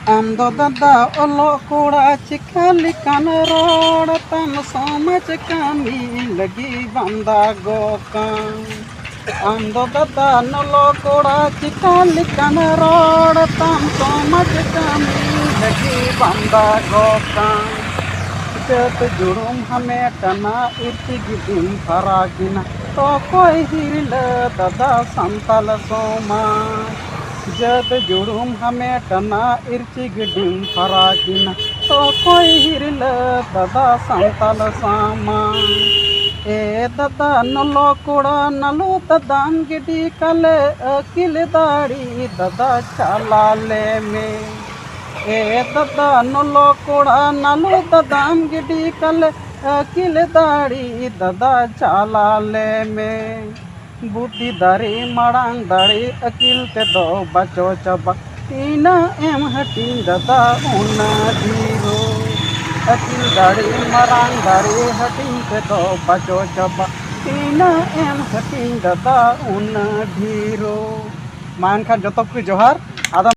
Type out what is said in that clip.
आमदो दादा ओलो कोड़ा चिखाली कान रोड तम समाज कामी लगी बंदा गोकान आमदो दादा नलो कोड़ा चिखाली कान रोड तम समाज कामी लगी बंदा गोकान जत जुड़ुम हमें टना इर्ति गिदिम फरागिना तो कोई हिरल दादा संताल सोमाज जद जुड़ुम हमें टना इर्ची गिडिम फरागिना तो कोई हिरल दादा संताल सामा ए दादा नलो कुड़ा नलो दादाम गिडी कले अकिल दाड़ी दादा चालाले में ए दादा नलो कुड़ा नलो दादाम गिडी कले अकिल दाड़ी दादा चालाले में बुद्धि दारी माड़ांग दारी अकिल ते दो बचो चबा तीना एम हटिंग दादा उना धीरो अकिल दारी माड़ांग दारी हटिंग ते दो बचो चबा तीना एम हटिंग दादा उना धीरो मान खान जतो को जोहार आदम